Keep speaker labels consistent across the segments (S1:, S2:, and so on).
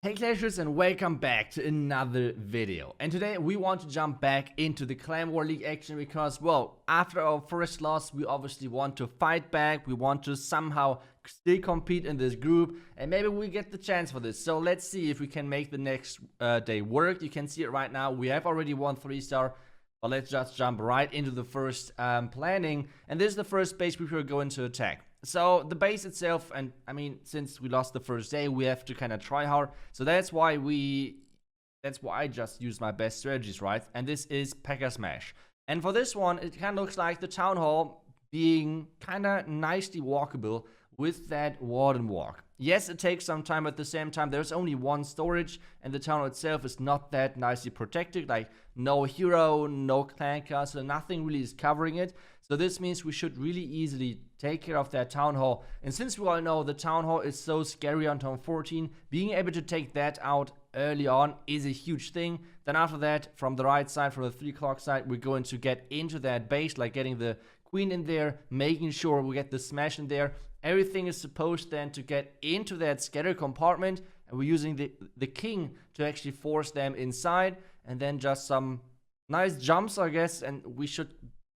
S1: Hey Clashers, and welcome back to another video. And today we want to jump back into the Clan War League action because, well, after our first loss, we obviously want to fight back. We want to somehow still compete in this group, and maybe we get the chance for this. So let's see if we can make the next day work. You can see it right now. We have already won 3-star. But let's just jump right into the first planning. And this is the first base we are going to attack. So the base itself, and I mean, since we lost the first day, we have to kind of try hard. So that's why I just use my best strategies, right? And this is P.E.K.K.A. Smash. And for this one, it kind of looks like the Town Hall being kind of nicely walkable with that Warden Walk. Yes, it takes some time. At the same time, there's only one storage, and the town itself is not that nicely protected. Like, no hero, no clan castle, nothing really is covering it. So this means we should really easily take care of that town hall. And since we all know the town hall is so scary on turn 14, being able to take that out early on is a huge thing. Then after that, from the right side, from the 3 o'clock side, we're going to get into that base, like getting the queen in there, making sure we get the smash in there. Everything is supposed then to get into that scatter compartment, and we're using the king to actually force them inside, and then just some nice jumps, I guess, and we should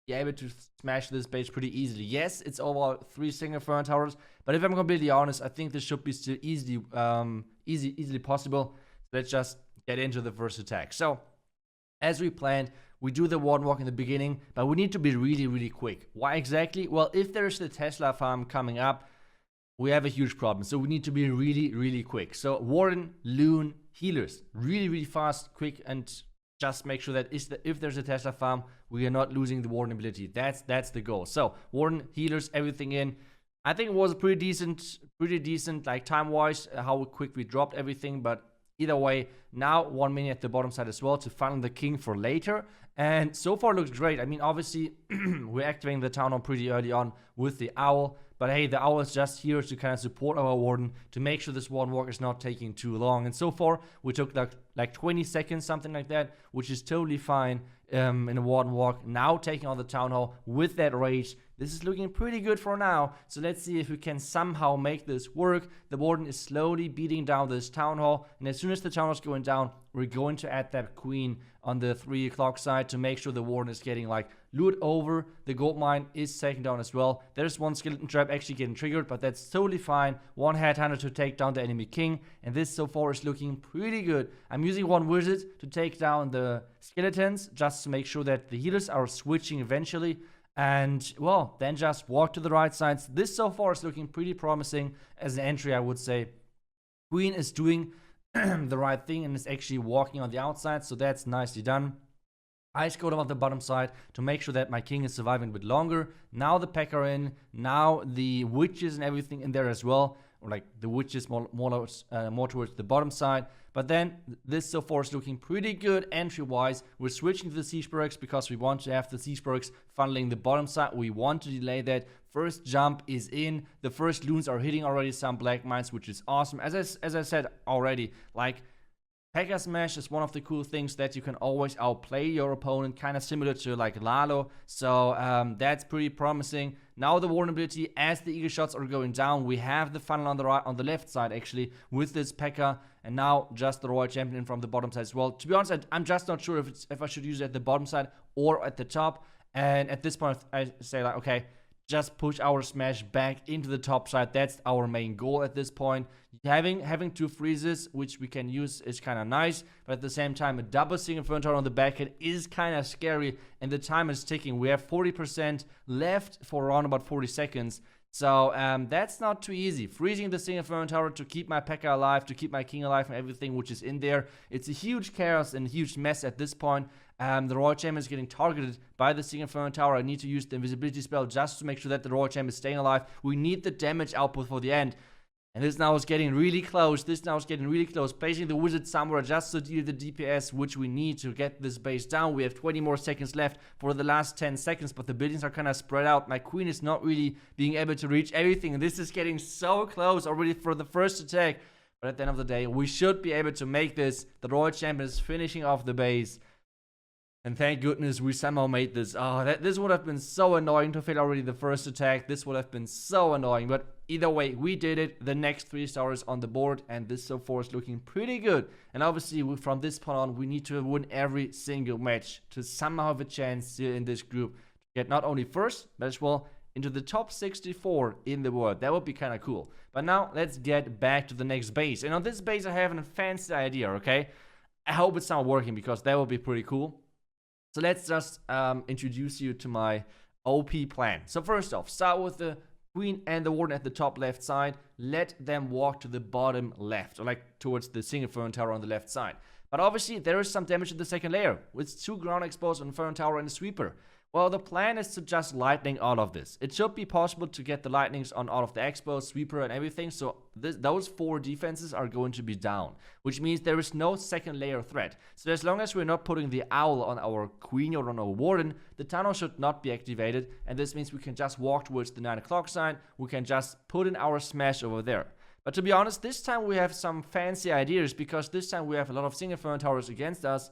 S1: be able to smash this base pretty easily. Yes, it's over 3 single Fern towers, but if I'm completely honest, I think this should be still easily possible. Let's just get into the first attack. So, as we planned, we do the Warden Walk in the beginning, but we need to be really quick. Why exactly? Well, if there's the Tesla farm coming up, we have a huge problem. So we need to be really quick. So Warden, Loon, healers, really fast, quick, and just make sure that if there's a Tesla farm, we are not losing the Warden ability. That's the goal. So Warden, healers, everything in. I think it was pretty decent, like time-wise, how quick we dropped everything, but either way, now 1 minute at the bottom side as well to funnel the king for later. And so far looks great. I mean, obviously, we're activating the town hall pretty early on with the owl. But hey, the owl is just here to kind of support our warden to make sure this warden walk is not taking too long. And so far, we took like 20 seconds, something like that, which is totally fine in a warden walk. Now taking on the town hall with that rage. This is looking pretty good for now. So let's see if we can somehow make this work. The warden is slowly beating down this town hall. And as soon as the town hall is going down, we're going to add that queen on the 3 o'clock side to make sure the warden is getting like lured over. The gold mine is taken down as well. There's one skeleton trap actually getting triggered, but that's totally fine. One headhunter to take down the enemy king. And this so far is looking pretty good. I'm using one wizard to take down the skeletons just to make sure that the healers are switching eventually. And, well, then just walk to the right sides. This so far is looking pretty promising as an entry, I would say. Queen is doing the right thing and is actually walking on the outside, so that's nicely done. I scored him on the bottom side to make sure that my king is surviving a bit longer. Now the P.E.K.K.A. are in. Now the witches and everything in there as well. Or like the witches more towards the bottom side. But then this so far is looking pretty good entry-wise. We're switching to the siege barracks because we want to have the siege barracks funneling the bottom side. We want to delay that. First jump is in. The first loons are hitting already some black mines, which is awesome. As I said already, like, P.E.K.K.A. Smash is one of the cool things that you can always outplay your opponent, kind of similar to like Lalo. So that's pretty promising. Now the Warden ability, as the eagle shots are going down, we have the funnel on the left side actually with this P.E.K.K.A. And now just the Royal Champion from the bottom side as well. To be honest, I'm just not sure if I should use it at the bottom side or at the top. And at this point, I say like, okay, just push our smash back into the top side. That's our main goal at this point. Having 2 freezes, which we can use, is kind of nice. But at the same time, a double single Fern tower on the back end is kind of scary. And the time is ticking. We have 40% left for around about 40 seconds. So that's not too easy. Freezing the single Fern tower to keep my P.E.K.K.A. alive, to keep my king alive and everything which is in there. It's a huge chaos and a huge mess at this point. The Royal Champion is getting targeted by the single Fern tower. I need to use the invisibility spell just to make sure that the Royal Champion is staying alive. We need the damage output for the end. And this now is getting really close. Placing the wizard somewhere just to deal the DPS, which we need to get this base down. We have 20 more seconds left for the last 10 seconds, but the buildings are kind of spread out. My queen is not really being able to reach everything. And this is getting so close already for the first attack. But at the end of the day, we should be able to make this. The Royal Champion is finishing off the base. And thank goodness we somehow made this. Oh, this would have been so annoying to fail already the first attack. This would have been so annoying. But either way, we did it. The next 3 stars on the board. And this so far is looking pretty good. And obviously, from this point on, we need to win every single match to somehow have a chance here in this group to get not only first, but as well into the top 64 in the world. That would be kind of cool. But now, let's get back to the next base. And on this base, I have a fancy idea, okay? I hope it's not working because that would be pretty cool. So let's just introduce you to my OP plan. So first off, start with the queen and the warden at the top left side. Let them walk to the bottom left, or like towards the single Inferno Tower on the left side. But obviously, there is some damage in the second layer, with 2 ground exposed on Inferno Tower and a sweeper. Well, the plan is to just lightning all of this. It should be possible to get the lightnings on all of the expos, sweeper, and everything. So those 4 defenses are going to be down, which means there is no second layer threat. So as long as we're not putting the owl on our queen or on our warden, the tunnel should not be activated. And this means we can just walk towards the 9 o'clock sign. We can just put in our smash over there. But to be honest, this time we have some fancy ideas, because this time we have a lot of single Inferno Towers against us.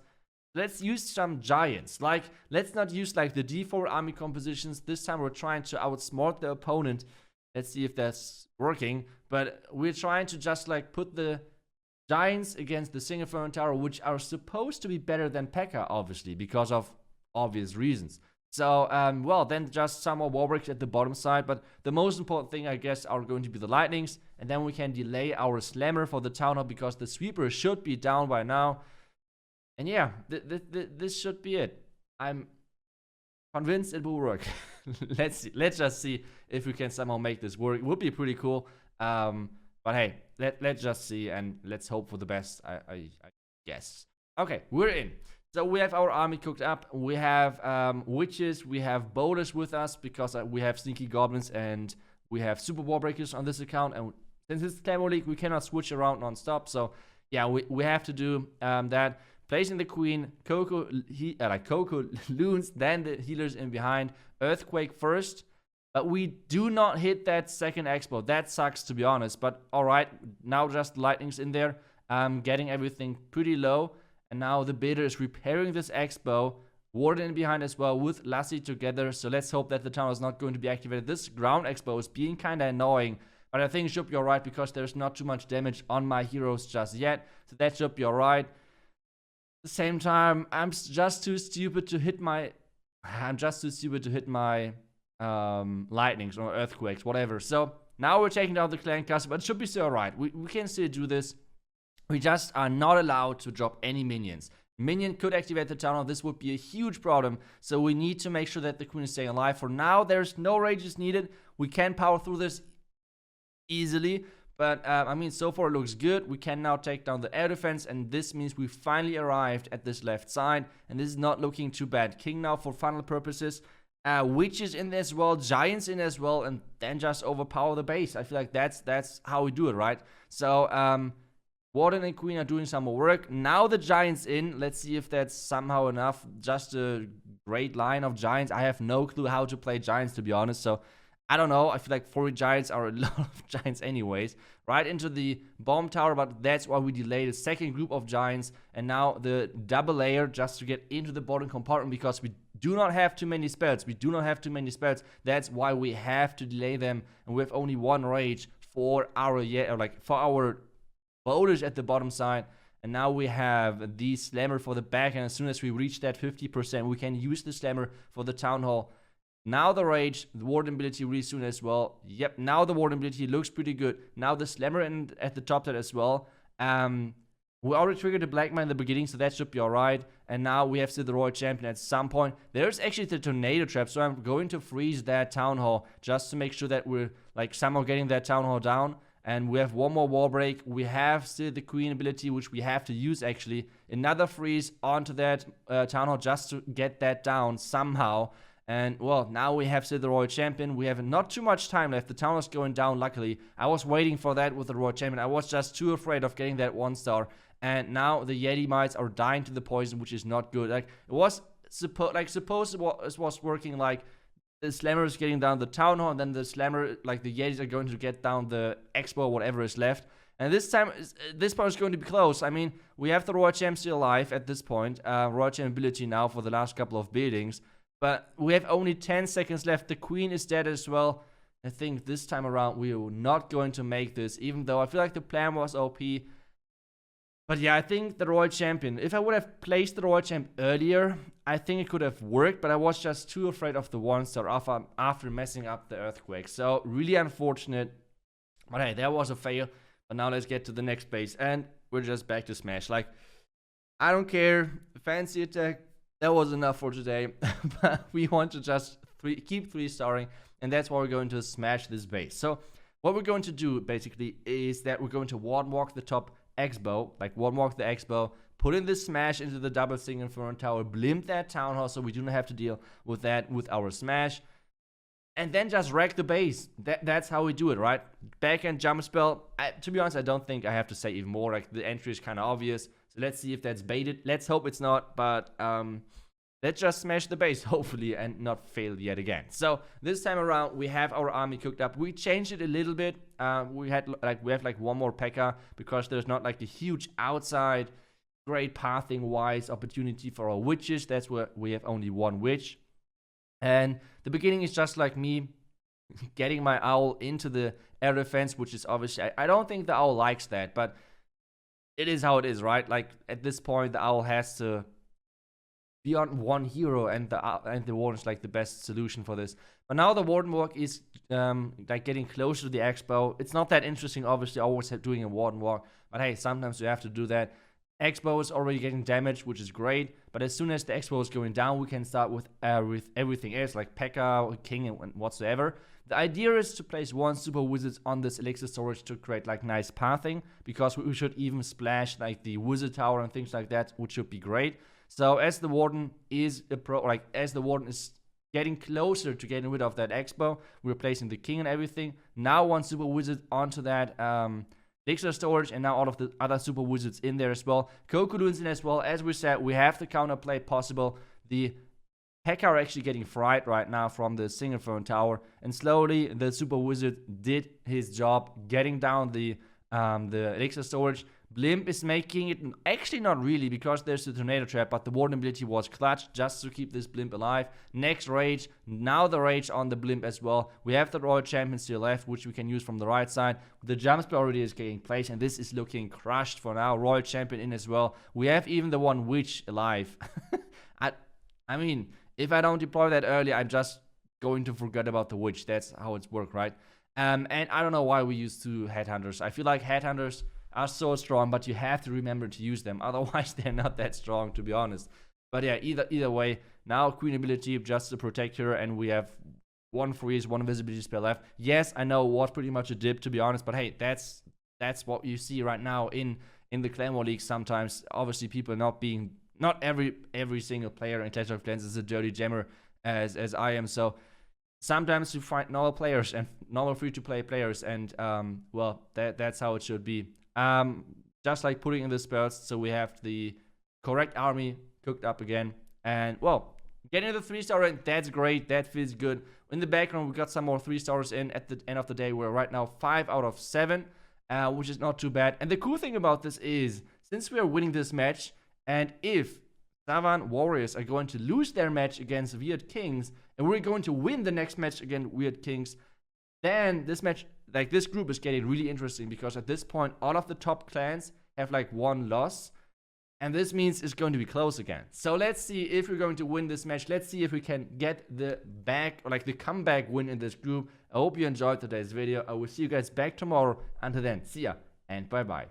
S1: Let's use some giants. Like, let's not use like the D4 army compositions. This time we're trying to outsmart the opponent. Let's see if that's working. But we're trying to just like put the giants against the single Inferno Tower, which are supposed to be better than P.E.K.K.A, obviously, because of obvious reasons. So, well, then just some more war breaks at the bottom side. But the most important thing, I guess, are going to be the lightnings. And then we can delay our slammer for the town hall, because the sweeper should be down by now. And yeah, this should be it. I'm convinced it will work. Let's just see if we can somehow make this work. It would be pretty cool. But hey, let's just see, and let's hope for the best, I guess. Okay, we're in. So we have our army cooked up. We have witches. We have bowlers with us, because we have sneaky goblins and we have super war breakers on this account. And since it's Clan War League, we cannot switch around non-stop. So yeah, we have to do that. Placing the queen, Coco loons, then the healers in behind. Earthquake first. But we do not hit that second expo. That sucks, to be honest. But alright, now just lightning's in there. Getting everything pretty low. And now the bidder is repairing this expo. Warden in behind as well with Lassie together. So let's hope that the town is not going to be activated. This ground expo is being kind of annoying. But I think it should be alright, because there's not too much damage on my heroes just yet. So that should be alright. The same time, I'm just too stupid to hit my lightnings or earthquakes, whatever. So now we're taking down the clan castle, but it should be still alright. We can still do this. We just are not allowed to drop any minions. Minion could activate the town hall. This would be a huge problem. So we need to make sure that the queen is staying alive. For now, there's no rages needed. We can power through this easily. But, I mean, so far it looks good. We can now take down the air defense, and this means we finally arrived at this left side, and this is not looking too bad. King now for final purposes. Witches in as well, giants in as well, and then just overpower the base. I feel like that's how we do it, right? So, Warden and Queen are doing some more work. Now the giants in. Let's see if that's somehow enough. Just a great line of giants. I have no clue how to play giants, to be honest, so I don't know. I feel like 40 giants are a lot of giants anyways. Right into the bomb tower, but that's why we delayed the second group of giants. And now the double layer just to get into the bottom compartment, because we do not have too many spells. That's why we have to delay them. And we have only 1 rage for our bowlers at the bottom side. And now we have the slammer for the back. And as soon as we reach that 50%, we can use the slammer for the town hall. Now the rage, the warden ability really soon as well. Yep, now the warden ability looks pretty good. Now the slammer at the top side as well. We already triggered the black man in the beginning, so that should be alright. And now we have still the royal champion at some point. There's actually the tornado trap, so I'm going to freeze that town hall just to make sure that we're like somehow getting that town hall down. And we have 1 more wall break. We have still the queen ability, which we have to use actually. Another freeze onto that town hall just to get that down somehow. And, well, now we have still the Royal Champion. We have not too much time left. The town is going down, luckily. I was waiting for that with the Royal Champion. I was just too afraid of getting that 1 star. And now the Yeti Mites are dying to the poison, which is not good. Like, it was supposed it was working like the Slammer is getting down the town hall, and then the Slammer, like the Yetis are going to get down the Expo or whatever is left. And this time, this point is going to be close. I mean, we have the Royal Champ still alive at this point. Royal Champ ability now for the last couple of buildings. But we have only 10 seconds left. The Queen is dead as well. I think this time around we are not going to make this, even though I feel like the plan was OP. But yeah, I think the Royal Champion, if I would have placed the Royal Champ earlier, I think it could have worked, but I was just too afraid of the 1-star after messing up the Earthquake. So really unfortunate. But hey, that was a fail. But now let's get to the next base, and we're just back to Smash. Like, I don't care, fancy attack, that was enough for today. But we want to just keep 3-starring, and that's why we're going to smash this base. So what we're going to do basically is that we're going to ward walk the top Expo, like ward walk the Expo, put in the smash into the double single Inferno Tower, blimp that Town Hall so we do not have to deal with that with our smash, and then just wreck the base. That's how we do it, right? Backhand jump spell. To be honest, I don't think I have to say even more. Like, the entry is kind of obvious. So let's see if that's baited. Let's hope it's not, but let's just smash the base, hopefully, and not fail yet again. So this time around, we have our army cooked up. We changed it a little bit. We have like one more P.E.K.K.A. because there's not like the huge outside great pathing wise opportunity for our witches. That's where we have only one witch. And the beginning is just like me getting my owl into the air defense, which is obviously, I don't think the owl likes that, but it is how it is, right? Like, at this point, the owl has to be on one hero, and the warden is like the best solution for this. But now the warden walk is like getting closer to the Expo. It's not that interesting, obviously, always doing a warden walk, but hey, sometimes you have to do that. Expo is already getting damaged, which is great, but as soon as the Expo is going down, we can start with everything else, like P.E.K.K.A., King, and whatsoever. The idea is to place one Super Wizard on this Elixir storage to create like nice pathing, because we should even splash like the Wizard Tower and things like that, which should be great. So as the Warden is getting closer to getting rid of that Expo, we're placing the King and everything. Now one Super Wizard onto that Elixir storage, and now all of the other Super Wizards in there as well. Cocoons in as well. As we said, we have the counterplay possible. The P.E.K.K.A. are actually getting fried right now from the single Inferno Tower, and slowly the Super Wizard did his job getting down the Elixir storage. Blimp is making it, actually not really, because there's the Tornado Trap, but the Warden ability was clutch just to keep this Blimp alive. Next Rage, now the Rage on the Blimp as well. We have the Royal Champion still left, which we can use from the right side. The jump spell already is getting place, and this is looking crushed for now. Royal Champion in as well. We have even the one Witch alive. I mean, if I don't deploy that early, I'm just going to forget about the Witch. That's how it's worked, right? And I don't know why we use 2 Headhunters. I feel like Headhunters are so strong, but you have to remember to use them. Otherwise, they're not that strong, to be honest. But yeah, either way, now Queen ability just to protect her, and we have 1 freeze, 1 invisibility spell left. Yes, I know it was pretty much a dip, to be honest, but hey, that's what you see right now in the Clan War League sometimes. Obviously, people not every single player in Clash of Clans is a dirty jammer as I am, so sometimes you find normal players and normal free-to-play players, and well, that's how it should be. Just like putting in the spells, so we have the correct army cooked up again, and well, getting the 3-star in, that's great, that feels good. In the background, we got some more 3-stars in. At the end of the day, we're right now 5 out of 7, which is not too bad. And the cool thing about this is, since we are winning this match, and if Savan Warriors are going to lose their match against Weird Kings, and we're going to win the next match against Weird Kings, then this match, like, this group is getting really interesting, because at this point, all of the top clans have like 1 loss, and this means it's going to be close again. So let's see if we're going to win this match. Let's see if we can get the comeback win in this group. I hope you enjoyed today's video. I will see you guys back tomorrow. Until then, see ya and bye bye.